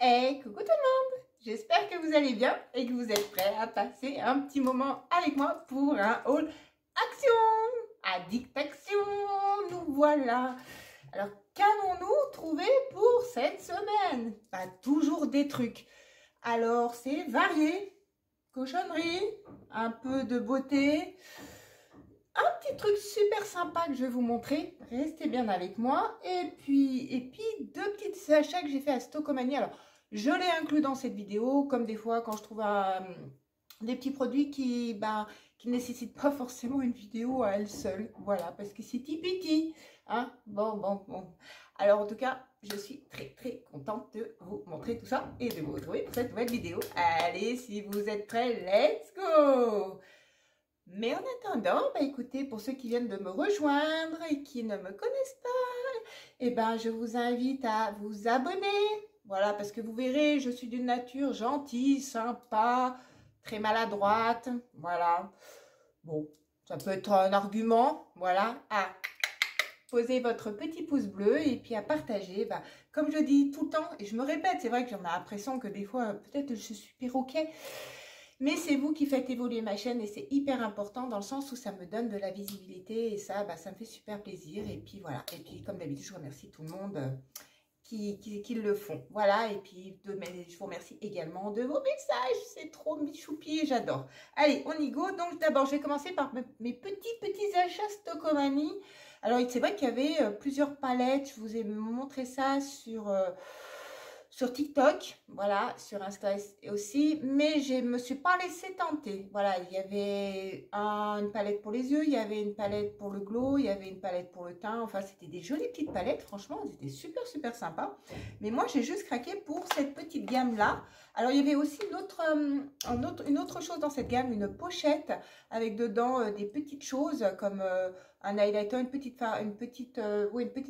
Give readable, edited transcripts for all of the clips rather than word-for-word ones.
Hey, coucou tout le monde! J'espère que vous allez bien et que vous êtes prêts à passer un petit moment avec moi pour un haul action! Addict-action! Nous voilà! Alors, qu'avons-nous trouvé pour cette semaine? Pas toujours des trucs. Alors, c'est varié. Cochonnerie, un peu de beauté. Un petit truc super sympa que je vais vous montrer. Restez bien avec moi. Et puis deux petits achats que j'ai fait à Stockomanie. Alors, je l'ai inclus dans cette vidéo, comme des fois quand je trouve des petits produits qui ne nécessitent pas forcément une vidéo à elle seule. Voilà, parce que c'est petit. Hein? Bon. Alors, en tout cas, je suis très contente de vous montrer tout ça et de vous retrouver pour cette nouvelle vidéo. Allez, si vous êtes prêts, let's go! Mais en attendant, écoutez, pour ceux qui viennent de me rejoindre et qui ne me connaissent pas, je vous invite à vous abonner. Voilà, parce que vous verrez, je suis d'une nature gentille, sympa, très maladroite. Voilà. Bon, ça peut être un argument, voilà, à poser votre petit pouce bleu et puis à partager. Comme je dis tout le temps, et je me répète, c'est vrai que j'en ai l'impression que des fois, peut-être je suis perroquet. Mais c'est vous qui faites évoluer ma chaîne et c'est hyper important dans le sens où ça me donne de la visibilité et ça, ça me fait super plaisir. Et puis voilà, et puis comme d'habitude, je remercie tout le monde qui le font. Voilà, et puis je vous remercie également de vos messages, c'est trop michoupi, j'adore. Allez, on y go. Donc d'abord, je vais commencer par mes petits achats Stockomanie. Alors c'est vrai qu'il y avait plusieurs palettes, je vous ai montré ça sur TikTok, voilà, sur Insta aussi, mais je me suis pas laissée tenter. Voilà, il y avait une palette pour les yeux, il y avait une palette pour le glow, il y avait une palette pour le teint. Enfin, c'était des jolies petites palettes, franchement, c'était super sympa. Mais moi, j'ai juste craqué pour cette petite gamme-là. Alors, il y avait aussi une autre chose dans cette gamme, une pochette avec dedans des petites choses comme un highlighter, une petite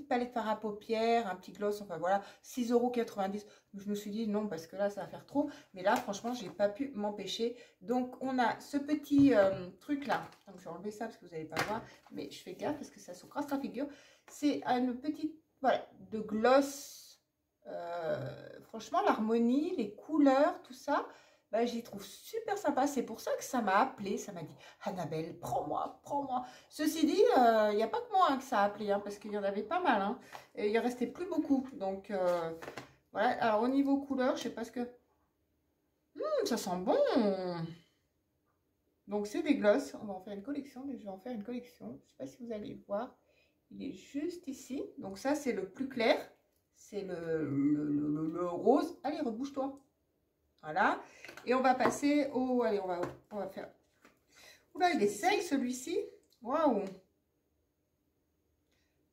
palette fard à paupières, un petit gloss, enfin voilà, 6,90 €. Je me suis dit non, parce que là, ça va faire trop. Mais là, franchement, j'ai pas pu m'empêcher. Donc, on a ce petit truc-là. Donc, je vais enlever ça parce que vous n'allez pas voir. Mais je fais gaffe parce que ça se crasse la figure. C'est une petite, voilà, de gloss. Franchement, l'harmonie, les couleurs, tout ça, j'y trouve super sympa. C'est pour ça que ça m'a appelé. Ça m'a dit, Annabelle, prends-moi. Ceci dit, il n'y a pas que moi que ça a appelé, hein, parce qu'il y en avait pas mal. Hein, et il en restait plus beaucoup. Donc, voilà. Alors, au niveau couleur, je sais pas ce que... ça sent bon. Donc, c'est des glosses. On va en faire une collection. Je vais en faire une collection. Je sais pas si vous allez voir. Il est juste ici. Donc, ça, c'est le plus clair. C'est le rose. Allez, rebouche-toi. Voilà. Et on va passer au... Allez, on va faire... Oula, il est sec, celui-ci. Waouh.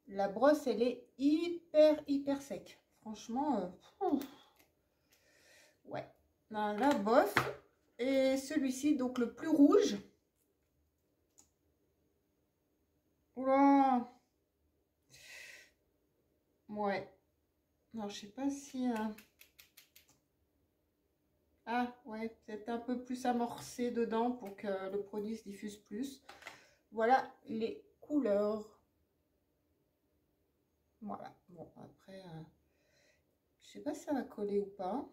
La brosse, elle est hyper sec. Franchement, ouais. Là, bof. Et celui-ci, donc le plus rouge. Oula. Ouais. Alors, je sais pas si... Ah, ouais, peut-être un peu plus amorcé dedans pour que le produit se diffuse plus. Voilà les couleurs. Voilà. Bon, après, je sais pas si ça va coller ou pas. En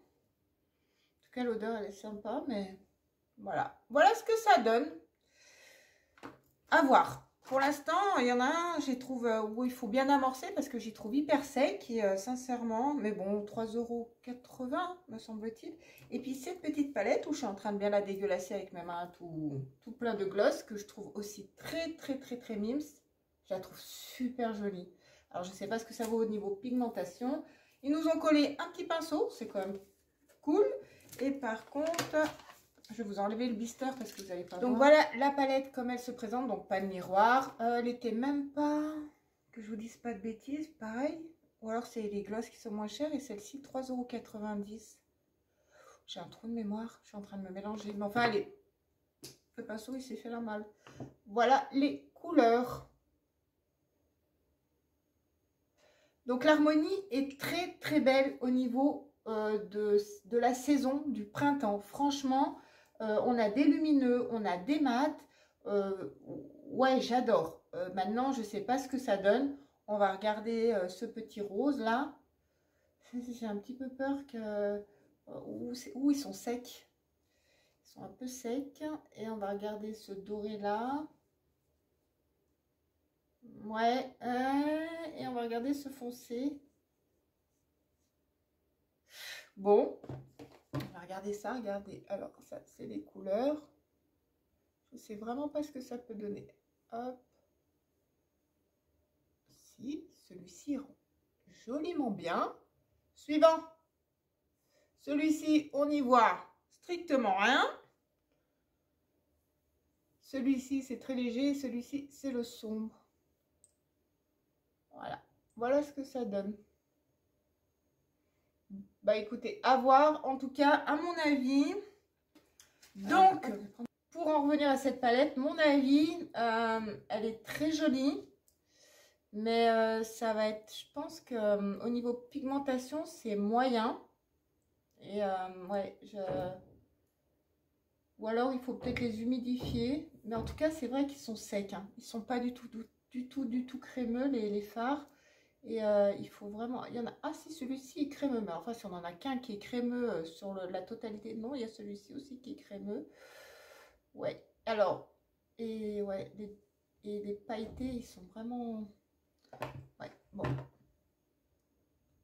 tout cas, l'odeur, elle est sympa, mais voilà. Voilà ce que ça donne. À voir. Pour l'instant, il y en a un, j'y trouve où il faut bien amorcer parce que j'y trouve hyper sec, et, sincèrement, mais bon, 3,80 € me semble-t-il. Et puis cette petite palette où je suis en train de bien la dégueulasser avec mes mains tout plein de gloss, que je trouve aussi très mims. Je la trouve super jolie. Alors, je ne sais pas ce que ça vaut au niveau pigmentation. Ils nous ont collé un petit pinceau, c'est quand même cool. Et par contre... Je vais vous enlever le blister parce que vous n'allez pas voir. Donc voilà la palette comme elle se présente. Donc pas de miroir. Elle était même pas... Que je vous dise pas de bêtises. Pareil. Ou alors c'est les glosses qui sont moins chères. Et celle-ci 3,90 €. J'ai un trou de mémoire. Je suis en train de me mélanger. Mais enfin allez. Le pinceau il s'est fait la malle. Voilà les couleurs. Donc l'harmonie est très belle au niveau de la saison du printemps. Franchement... on a des lumineux, on a des mats. Ouais, j'adore. Maintenant, je ne sais pas ce que ça donne. On va regarder ce petit rose là. J'ai un petit peu peur que... Où ils sont secs. Ils sont un peu secs. Et on va regarder ce doré là. Ouais. Et on va regarder ce foncé. Bon. On va regarder ça. Regardez. Alors, ça, c'est les couleurs. Je ne sais vraiment pas ce que ça peut donner. Hop. Si, celui-ci rend joliment bien. Suivant. Celui-ci, on y voit strictement rien. Celui-ci, c'est très léger. Celui-ci, c'est le sombre. Voilà. Voilà ce que ça donne. Bah écoutez, à voir. En tout cas, à mon avis. Donc, pour en revenir à cette palette, mon avis, elle est très jolie. Mais ça va être, je pense que au niveau pigmentation, c'est moyen. Et ouais, ou alors il faut peut-être les humidifier. Mais en tout cas, c'est vrai qu'ils sont secs. Hein. Ils sont pas du tout crémeux, les fards. Et il faut vraiment... Il y en a... Ah si, celui-ci est crémeux. Mais enfin, si on en a qu'un qui est crémeux sur la totalité... Non, il y a celui-ci aussi qui est crémeux. Ouais. Alors, et ouais, les pailletés, ils sont vraiment... Ouais, bon.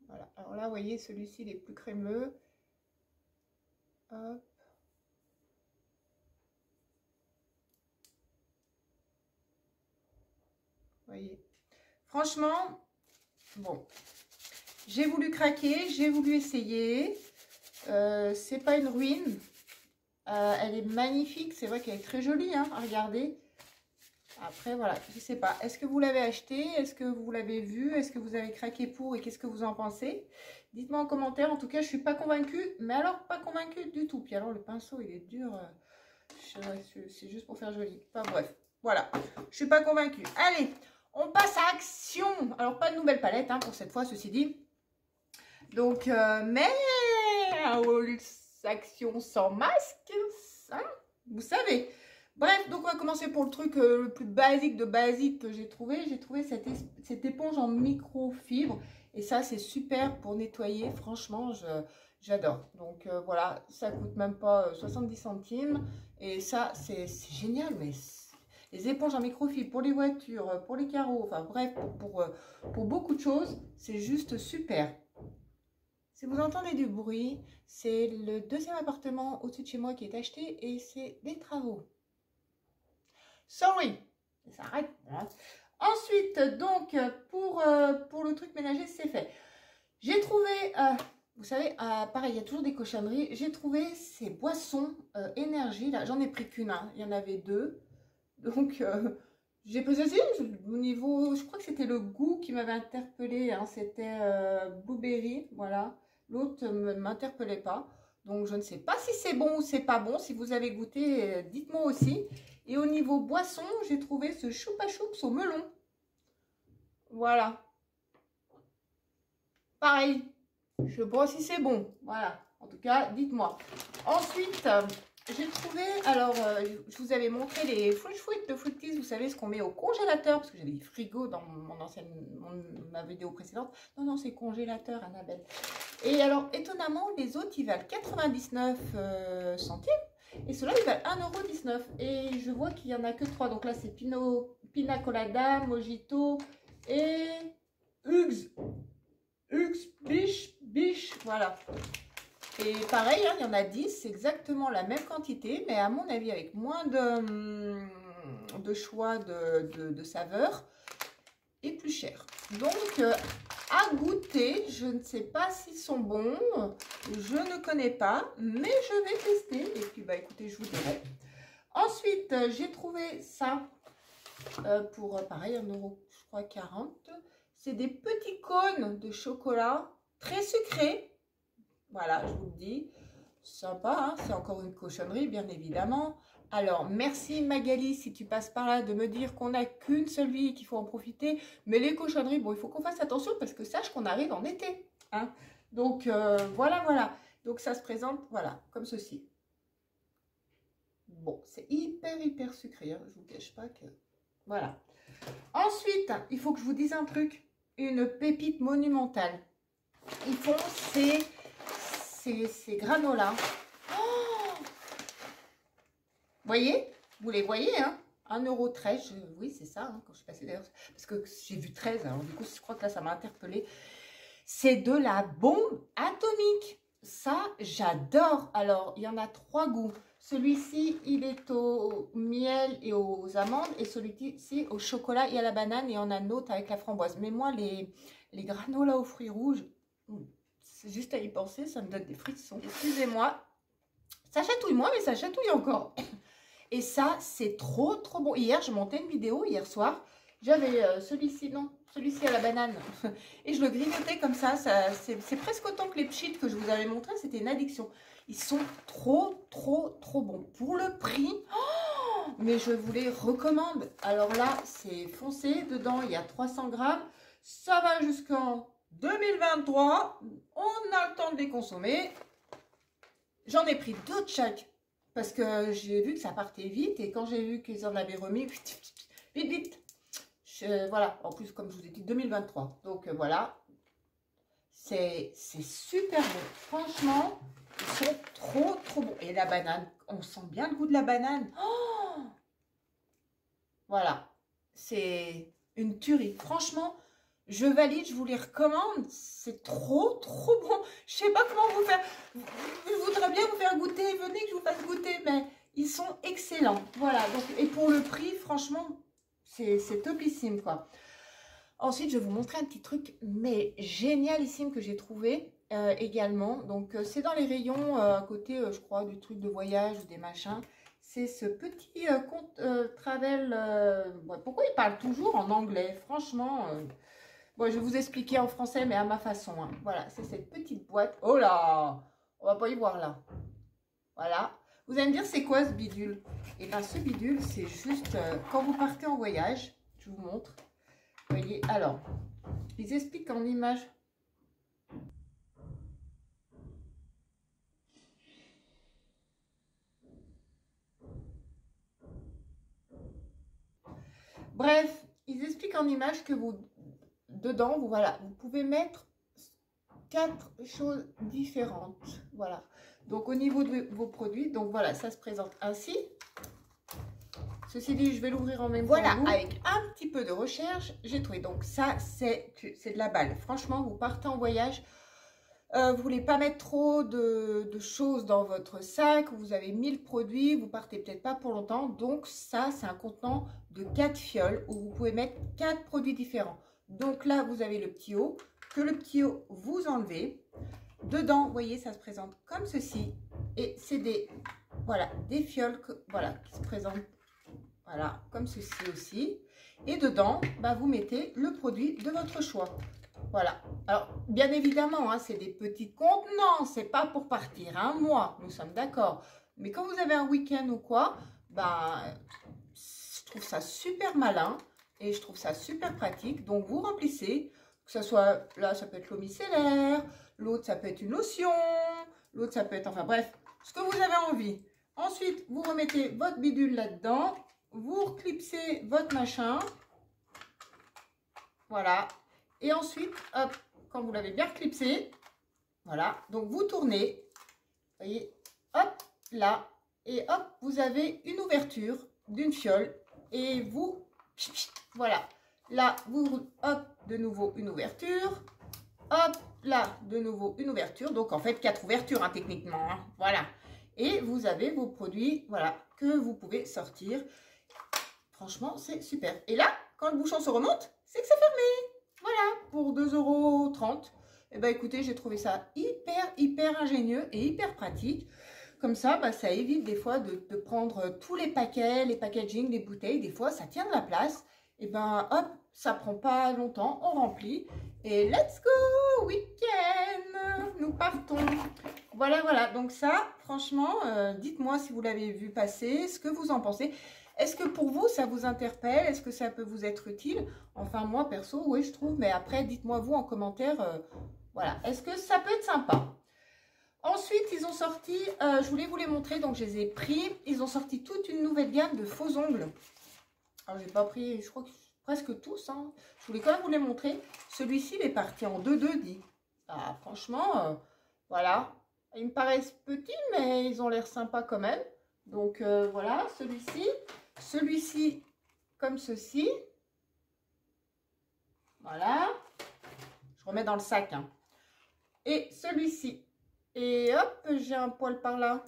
Voilà. Alors là, vous voyez, celui-ci, il est plus crémeux. Hop. Vous voyez. Franchement, bon. J'ai voulu craquer, j'ai voulu essayer. C'est pas une ruine. Elle est magnifique. C'est vrai qu'elle est très jolie, hein, à regarder. Après, voilà, je sais pas. Est-ce que vous l'avez acheté? Est-ce que vous l'avez vu? Est-ce que vous avez craqué pour? Et qu'est-ce que vous en pensez? Dites-moi en commentaire. En tout cas, je suis pas convaincue. Mais alors, pas convaincue du tout. Puis alors, le pinceau, il est dur. C'est juste pour faire joli. Enfin, bref. Voilà. Je suis pas convaincue. Allez, on passe à Action. Alors, pas de nouvelle palette, hein, pour cette fois, ceci dit. Donc, mais... Action sans masque. Hein, vous savez. Bref, donc on va commencer pour le truc le plus basique de basique que j'ai trouvé. J'ai trouvé cette éponge en microfibre. Et ça, c'est super pour nettoyer. Franchement, j'adore. Donc voilà, ça coûte même pas 70 centimes. Et ça, c'est génial. Mais les éponges en microfibre pour les voitures, pour les carreaux, enfin bref, pour beaucoup de choses, c'est juste super. Si vous entendez du bruit, c'est le deuxième appartement au-dessus de chez moi qui est acheté et c'est des travaux. Sorry, ça arrête. Hein. Ensuite, donc, pour le truc ménager, c'est fait. J'ai trouvé, vous savez, pareil, il y a toujours des cochonneries. J'ai trouvé ces boissons énergie, là, j'en ai pris qu'une, hein. Il y en avait deux. Donc, j'ai pesé au niveau, je crois que c'était le goût qui m'avait interpellé, hein. C'était blueberry, voilà. L'autre ne m'interpellait pas. Donc, je ne sais pas si c'est bon ou c'est pas bon. Si vous avez goûté, dites-moi aussi. Et au niveau boisson, j'ai trouvé ce choupa choups au melon. Voilà. Pareil. Je sais pas si c'est bon. Voilà. En tout cas, dites-moi. Ensuite, j'ai trouvé... Alors, je vous avais montré les fruits de Fructis. Vous savez, ce qu'on met au congélateur. Parce que j'avais dit frigo dans ma vidéo précédente. Non, non, c'est congélateur, Annabelle. Et alors, étonnamment, les autres, ils valent 99 centimes. Et ceux-là, ils valent 1,19 €. Et je vois qu'il n'y en a que 3. Donc là, c'est Pina Colada, Mojito et Hugs. Biche, voilà. Et pareil, hein, il y en a 10. C'est exactement la même quantité. Mais à mon avis, avec moins de choix de saveurs. Et plus cher. Donc, à goûter, je ne sais pas s'ils sont bons, je ne connais pas, mais je vais tester. Et puis, bah écoutez, je vous dirai. Ensuite, j'ai trouvé ça pour, pareil, 1 €, je crois, 40. C'est des petits cônes de chocolat très sucrés. Voilà, je vous le dis. Sympa, hein, c'est encore une cochonnerie, bien évidemment. Alors, merci Magali, si tu passes par là, de me dire qu'on n'a qu'une seule vie et qu'il faut en profiter. Mais les cochonneries, bon, il faut qu'on fasse attention parce que sache qu'on arrive en été. Hein. Donc, voilà. Donc, ça se présente, voilà, comme ceci. Bon, c'est hyper sucré. Hein, je ne vous cache pas que... Voilà. Ensuite, il faut que je vous dise un truc. Une pépite monumentale. Ils font ces granolas. Oh, voyez, vous les voyez, hein, 1,13 €. Oui, c'est ça, hein, quand je suis passée d'ailleurs. Parce que j'ai vu 13, alors du coup, je crois que là, ça m'a interpellée. C'est de la bombe atomique. Ça, j'adore. Alors, il y en a 3 goûts. Celui-ci, il est au miel et aux amandes. Et celui-ci, au chocolat et à la banane. Et on a un autre avec la framboise. Mais moi, les granolas aux fruits rouges, c'est juste à y penser, ça me donne des frissons. Excusez-moi. Ça chatouille moins, mais ça chatouille encore. Et ça, c'est trop, trop bon. Hier, je montais une vidéo, hier soir. J'avais celui-ci, non, celui-ci à la banane. Et je le grignotais comme ça. C'est presque autant que les cheats que je vous avais montré. C'était une addiction. Ils sont trop, trop, trop bons. Pour le prix, oh, mais je vous les recommande. Alors là, c'est foncé. Dedans, il y a 300 grammes. Ça va jusqu'en 2023. On a le temps de les consommer. J'en ai pris 2 de chaque. Parce que j'ai vu que ça partait vite. Et quand j'ai vu qu'ils en avaient remis, vite, vite. Voilà, en plus, comme je vous ai dit, 2023. Donc, voilà. C'est super bon. Franchement, ils sont trop, trop bons. Et la banane, on sent bien le goût de la banane. Oh, voilà. C'est une tuerie. Franchement, je valide, je vous les recommande. C'est trop, trop bon. Je sais pas comment vous faire. Je voudrais bien vous faire goûter. Venez que je vous fasse goûter. Mais ils sont excellents. Voilà. Donc, et pour le prix, franchement, c'est topissime, quoi. Ensuite, je vais vous montrer un petit truc, mais génialissime que j'ai trouvé également. Donc, c'est dans les rayons à côté, je crois, du truc de voyage ou des machins. C'est ce petit compte travel. Pourquoi il parle toujours en anglais? Franchement, bon, je vais vous expliquer en français, mais à ma façon. Hein. Voilà, c'est cette petite boîte. Oh là, on va pas y voir là. Voilà. Vous allez me dire, c'est quoi ce bidule? Et bien, ce bidule, c'est juste quand vous partez en voyage, je vous montre. Vous voyez, alors, ils expliquent en image. Bref, ils expliquent en image que vous, dedans, voilà, vous pouvez mettre 4 choses différentes. Voilà. Donc, au niveau de vos produits, donc voilà, ça se présente ainsi. Ceci dit, je vais l'ouvrir en même temps. Voilà, avec un petit peu de recherche, j'ai trouvé. Donc ça, c'est de la balle. Franchement, vous partez en voyage, vous voulez pas mettre trop de choses dans votre sac, vous avez 1000 produits, vous partez peut-être pas pour longtemps. Donc ça, c'est un contenant de 4 fioles où vous pouvez mettre 4 produits différents. Donc là, vous avez le petit haut, que le petit haut, vous enlevez. Dedans, vous voyez, ça se présente comme ceci. Et c'est des, voilà, des fioles voilà, qui se présentent. Voilà, comme ceci aussi. Et dedans, bah, vous mettez le produit de votre choix. Voilà. Alors, bien évidemment, hein, c'est des petits contenants. C'est pas pour partir un mois. Nous sommes d'accord. Mais quand vous avez un week-end ou quoi, bah, je trouve ça super malin. Et je trouve ça super pratique. Donc, vous remplissez. Que ce soit, là, ça peut être l'eau micellaire. L'autre, ça peut être une lotion. L'autre, ça peut être, enfin bref, ce que vous avez envie. Ensuite, vous remettez votre bidule là-dedans. Vous reclipsez votre machin. Voilà. Et ensuite, hop, quand vous l'avez bien reclipsé, voilà. Donc, vous tournez. Vous voyez, hop, là. Et hop, vous avez une ouverture d'une fiole. Et vous, voilà. Là, vous, hop, de nouveau une ouverture. Hop, là, de nouveau une ouverture. Donc, en fait, 4 ouvertures, hein, techniquement. Hein. Voilà. Et vous avez vos produits, voilà, que vous pouvez sortir. Franchement, c'est super. Et là, quand le bouchon se remonte, c'est que c'est fermé. Voilà, pour 2,30 €. Eh bien, écoutez, j'ai trouvé ça hyper ingénieux et hyper pratique. Comme ça, bah, ça évite des fois de prendre tous les paquets, les packaging, les bouteilles. Des fois, ça tient de la place. Et ben, hop, ça prend pas longtemps, on remplit. Et let's go, week-end, nous partons. Voilà, voilà. Donc ça, franchement, dites-moi si vous l'avez vu passer, ce que vous en pensez. Est-ce que pour vous, ça vous interpelle? Est-ce que ça peut vous être utile? Enfin, moi, perso, oui, je trouve. Mais après, dites-moi vous en commentaire. Voilà. Est-ce que ça peut être sympa? Ensuite, ils ont sorti, je voulais vous les montrer, donc je les ai pris. Ils ont sorti toute une nouvelle gamme de faux ongles. Alors, j'ai pas pris, je crois que presque tous. Hein. Je voulais quand même vous les montrer. Celui-ci, il est parti en 2,2 dit. Ah, franchement, voilà. Ils me paraissent petits, mais ils ont l'air sympas quand même. Donc voilà, celui-ci comme ceci. Voilà. Je remets dans le sac. Hein. Et celui-ci. Et hop, j'ai un poil par là.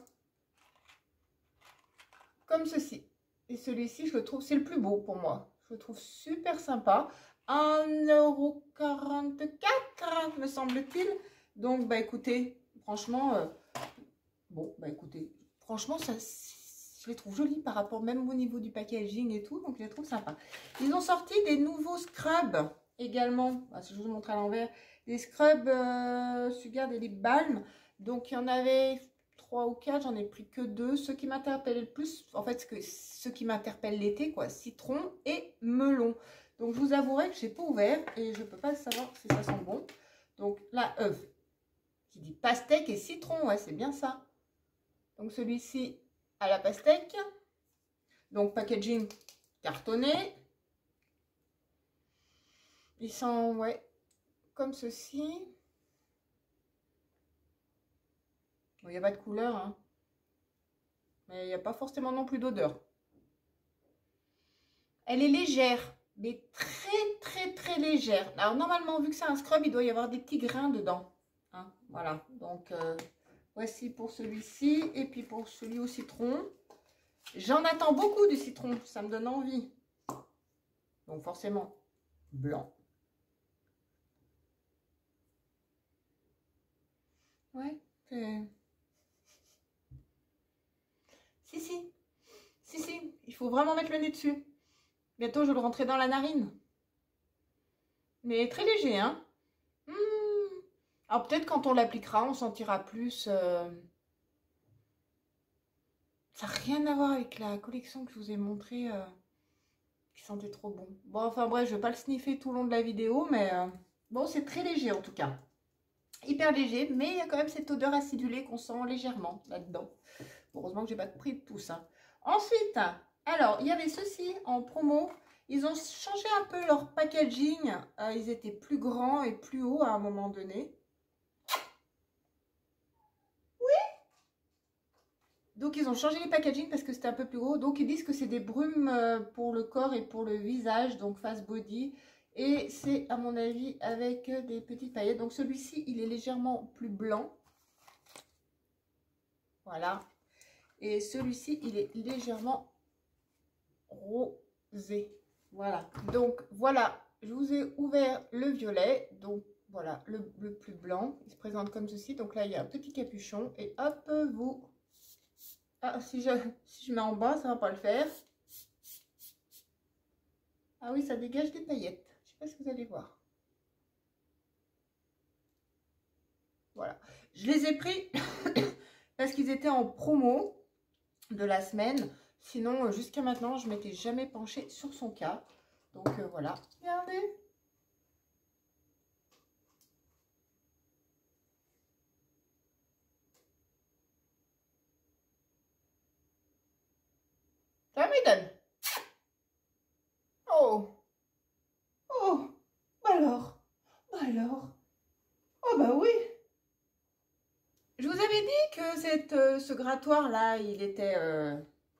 Comme ceci. Et celui-ci, je le trouve, c'est le plus beau pour moi. Je le trouve super sympa. 1,44 € me semble-t-il. Donc, bah écoutez, franchement, bon, bah écoutez, franchement, ça, je les trouve jolis par rapport même au niveau du packaging et tout. Donc, je les trouve sympas. Ils ont sorti des nouveaux scrubs également. Ah, si je vous montre à l'envers, des scrubs Sugar et Lip Balm. Donc, il y en avait 3 ou 4, j'en ai pris que 2. Ceux qui m'interpellent le plus, en fait, ceux qui m'interpellent l'été, quoi, citron et melon. Donc, je vous avouerai que je n'ai pas ouvert et je ne peux pas savoir si ça sent bon. Donc, la qui dit pastèque et citron, ouais, c'est bien ça. Donc, celui-ci à la pastèque. Donc, packaging cartonné. Ils sont, ouais, comme ceci. Bon, il n'y a pas de couleur, hein. Mais il n'y a pas forcément non plus d'odeur. Elle est légère, mais très légère. Alors normalement, vu que c'est un scrub, il doit y avoir des petits grains dedans. Hein, voilà, donc voici pour celui-ci. Et puis pour celui au citron. J'en attends beaucoup du citron, ça me donne envie. Donc forcément, blanc. Ouais, si, il faut vraiment mettre le nez dessus. Bientôt, je vais le rentrer dans la narine. Mais très léger, hein. Alors, peut-être quand on l'appliquera, on sentira plus. Ça n'a rien à voir avec la collection que je vous ai montrée. Qui sentait trop bon. Bon, enfin bref, je ne vais pas le sniffer tout le long de la vidéo. Mais bon, c'est très léger en tout cas. Hyper léger, mais il y a quand même cette odeur acidulée qu'on sent légèrement là-dedans. Heureusement que j'ai pas pris de tout ça. Ensuite, alors, il y avait ceci en promo. Ils ont changé un peu leur packaging. Ils étaient plus grands et plus hauts à un moment donné. Oui. Donc, ils ont changé les packaging parce que c'était un peu plus gros. Donc, ils disent que c'est des brumes pour le corps et pour le visage. Donc, face body. Et c'est, à mon avis, avec des petites paillettes. Donc, celui-ci, il est légèrement plus blanc. Voilà. Et celui-ci, il est légèrement rosé. Voilà. Donc, voilà. Je vous ai ouvert le violet. Donc, voilà, le plus blanc. Il se présente comme ceci. Donc là, il y a un petit capuchon. Et hop, vous... Ah, si je mets en bas, ça ne va pas le faire. Ah oui, ça dégage des paillettes. Je ne sais pas si vous allez voir. Voilà. Je les ai pris parce qu'ils étaient en promo de la semaine. Sinon, jusqu'à maintenant, je ne m'étais jamais penchée sur son cas. Donc, voilà. Regardez. Ça m'étonne. Oh. Oh. Bah alors. Bah alors. Oh bah oui. Je vous avais dit que ce grattoir-là, il était...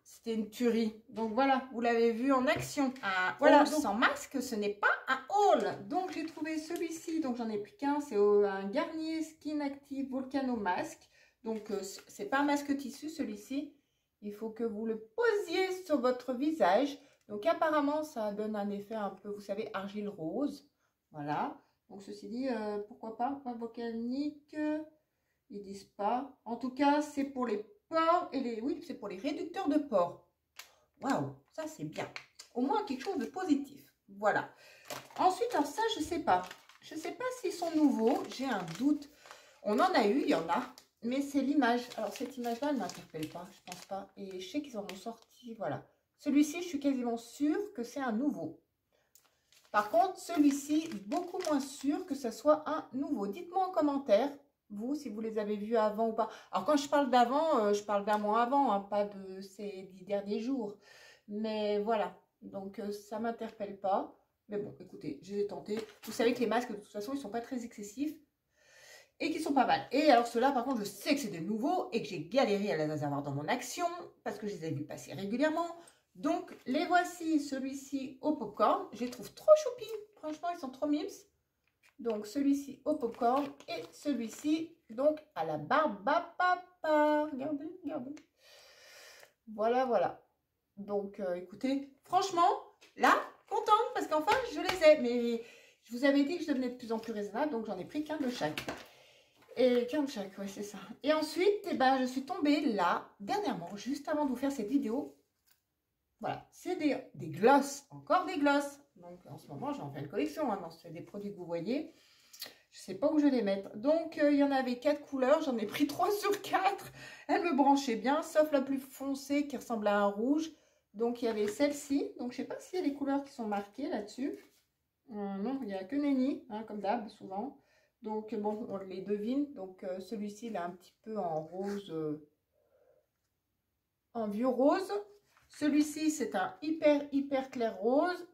c'était une tuerie. Donc voilà, vous l'avez vu en action. Voilà, sans masque, ce n'est pas un haul. Donc j'ai trouvé celui-ci, donc j'en ai pris qu'un. C'est un Garnier Skin Active Volcano Mask. Donc c'est pas un masque tissu celui-ci. Il faut que vous le posiez sur votre visage. Donc apparemment, ça donne un effet un peu, vous savez, argile rose. Voilà. Donc ceci dit, pourquoi pas volcanique. Ils disent pas. En tout cas, c'est pour les pores et les... Oui, c'est pour les réducteurs de pores. Waouh, ça c'est bien. Au moins quelque chose de positif. Voilà. Ensuite, alors ça, je sais pas. Je sais pas s'ils sont nouveaux. J'ai un doute. On en a eu, il y en a. Mais c'est l'image. Alors cette image-là, elle ne m'interpelle pas. Je pense pas. Et je sais qu'ils en ont sorti. Voilà. Celui-ci, je suis quasiment sûre que c'est un nouveau. Par contre, celui-ci, beaucoup moins sûr que ce soit un nouveau. Dites-moi en commentaire. Vous, si vous les avez vus avant ou pas. Alors, quand je parle d'avant, je parle d'un mois avant, hein, pas de ces 10 derniers jours. Mais voilà, donc ça ne m'interpelle pas. Mais bon, écoutez, je les ai tentés. Vous savez que les masques, de toute façon, ils ne sont pas très excessifs. et qui sont pas mal. Et alors ceux-là, par contre, je sais que c'est des nouveaux et que j'ai galéré à les avoir dans mon action parce que je les ai vus passer régulièrement. Donc, les voici. Celui-ci au popcorn. Je les trouve trop choupis. Franchement, ils sont trop mimes. Donc, celui-ci au popcorn et celui-ci, donc, à la barbe à papa. Regardez, regardez. Voilà, voilà. Donc, écoutez, franchement, là, contente parce qu'enfin, je les ai. Mais je vous avais dit que je devenais de plus en plus raisonnable, donc j'en ai pris qu'un de chaque. Et qu'un de chaque, ouais, c'est ça. Et ensuite, eh ben, je suis tombée là, dernièrement, juste avant de vous faire cette vidéo. Voilà, c'est des glosses, encore des glosses. Donc, en ce moment, j'en fais une collection. Hein, c'est des produits que vous voyez. Je ne sais pas où je vais les mettre. Donc, il y en avait 4 couleurs. J'en ai pris 3 sur 4. Elles me branchaient bien, sauf la plus foncée qui ressemble à un rouge. Donc, il y avait celle-ci. Donc, je ne sais pas s'il y a des couleurs qui sont marquées là-dessus. Non, il n'y a que nenni, hein, comme d'hab, souvent. Donc, bon, on les devine. Donc, celui-ci, il est un petit peu en rose, en vieux rose. Celui-ci, c'est un hyper clair rose.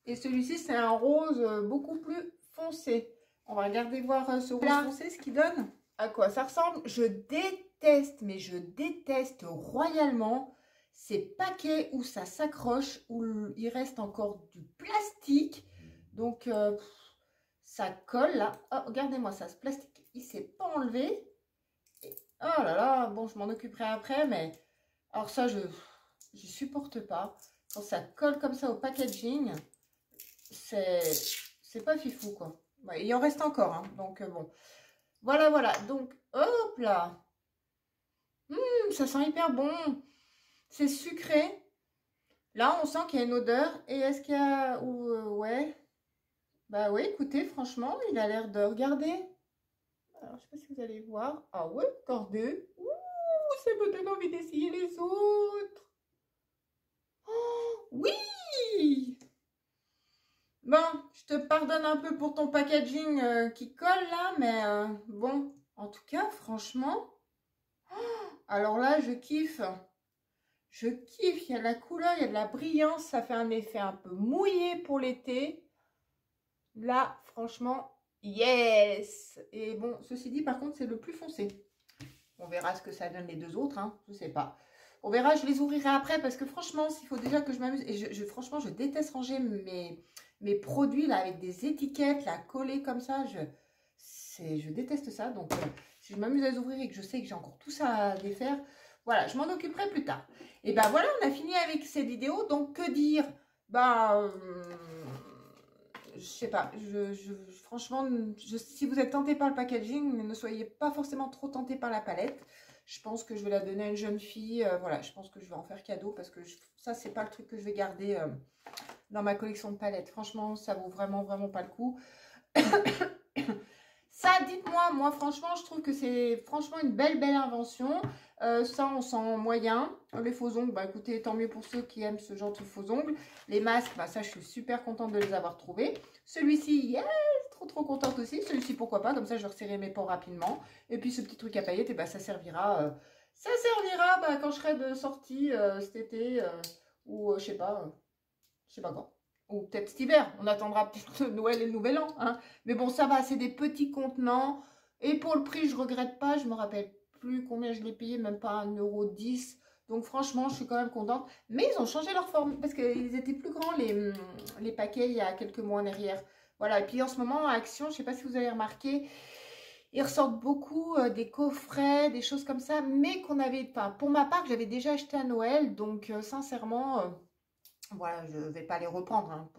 Et celui-ci, c'est un rose beaucoup plus foncé. On va regarder voir ce rose foncé, ce qu'il donne. À quoi ça ressemble? Je déteste, mais je déteste royalement ces paquets où ça s'accroche, où il reste encore du plastique. Donc, ça colle là. Oh, regardez-moi ça, ce plastique, il ne s'est pas enlevé. Et, oh là là, bon, je m'en occuperai après, mais... Alors ça, je supporte pas. Quand ça colle comme ça au packaging, c'est pas fifou, quoi. Ouais, il en reste encore, hein, donc bon. Voilà, voilà. Donc, hop là. Ça sent hyper bon. C'est sucré. Là, on sent qu'il y a une odeur. Et est-ce qu'il y a... ouais. Bah oui, écoutez, franchement, il a l'air de... Regardez. Alors, je sais pas si vous allez voir. Ah ouais, regardez. Ouh, ça me donne envie d'essayer les autres. Oh, oui! Bon, je te pardonne un peu pour ton packaging qui colle là, mais bon, en tout cas, franchement, alors là, je kiffe. Je kiffe, il y a de la couleur, il y a de la brillance, ça fait un effet un peu mouillé pour l'été. Là, franchement, yes! Et bon, ceci dit, par contre, c'est le plus foncé. On verra ce que ça donne les deux autres, hein, je sais pas. On verra, je les ouvrirai après parce que franchement, s'il faut déjà que je m'amuse, et franchement, je déteste ranger mes produits là avec des étiquettes là collées comme ça, je déteste ça. Donc si je m'amuse à les ouvrir et que je sais que j'ai encore tout ça à défaire, voilà, je m'en occuperai plus tard. Et ben voilà, on a fini avec cette vidéo. Donc que dire? Je sais pas, franchement, si vous êtes tenté par le packaging, ne soyez pas forcément trop tenté par la palette. Je pense que je vais la donner à une jeune fille. Voilà, je pense que je vais en faire cadeau parce que ça, c'est pas le truc que je vais garder dans ma collection de palettes. Franchement, ça vaut vraiment pas le coup. Ça, dites-moi, moi, franchement, je trouve que c'est franchement une belle invention. Ça, on sent moyen. Les faux ongles, bah écoutez, tant mieux pour ceux qui aiment ce genre de faux ongles. Les masques, bah ça, je suis super contente de les avoir trouvés. Celui-ci, yes, trop contente aussi. Celui-ci, pourquoi pas, comme ça, je vais resserrer mes pores rapidement. Et puis, ce petit truc à paillettes, et bah, ça servira bah, quand je serai de sortie cet été ou je sais pas quand. Ou peut-être cet hiver, on attendra peut-être Noël et le Nouvel An. Hein. Mais bon, ça va, c'est des petits contenants. Et pour le prix, je regrette pas. Je me rappelle plus combien je l'ai payé, même pas 1,10 €. Donc franchement, je suis quand même contente. Mais ils ont changé leur forme, parce qu'ils étaient plus grands, les paquets, il y a quelques mois en arrière. Voilà, et puis en ce moment, à Action, je ne sais pas si vous avez remarqué, ils ressortent beaucoup des coffrets, des choses comme ça, mais qu'on avait, enfin, pour ma part, j'avais déjà acheté à Noël. Donc sincèrement... voilà, je ne vais pas les reprendre, hein,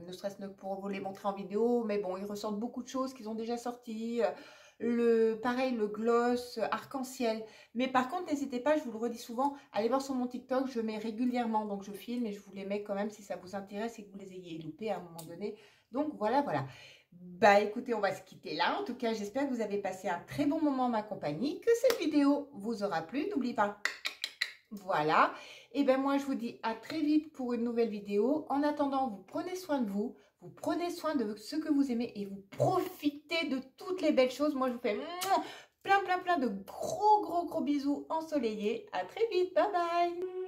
ne serait-ce que pour vous les montrer en vidéo. Mais bon, ils ressortent beaucoup de choses qu'ils ont déjà sorties. Pareil, le gloss arc-en-ciel. Mais par contre, n'hésitez pas, je vous le redis souvent, allez voir sur mon TikTok, je mets régulièrement. Donc, je filme et je vous les mets quand même si ça vous intéresse et que vous les ayez loupés à un moment donné. Donc, voilà. Bah, écoutez, on va se quitter là. En tout cas, j'espère que vous avez passé un très bon moment en ma compagnie, que cette vidéo vous aura plu. N'oubliez pas... Voilà, et bien moi je vous dis à très vite pour une nouvelle vidéo. En attendant, vous prenez soin de vous, vous prenez soin de ce que vous aimez et vous profitez de toutes les belles choses. Moi je vous fais plein de gros bisous ensoleillés. À très vite, bye bye.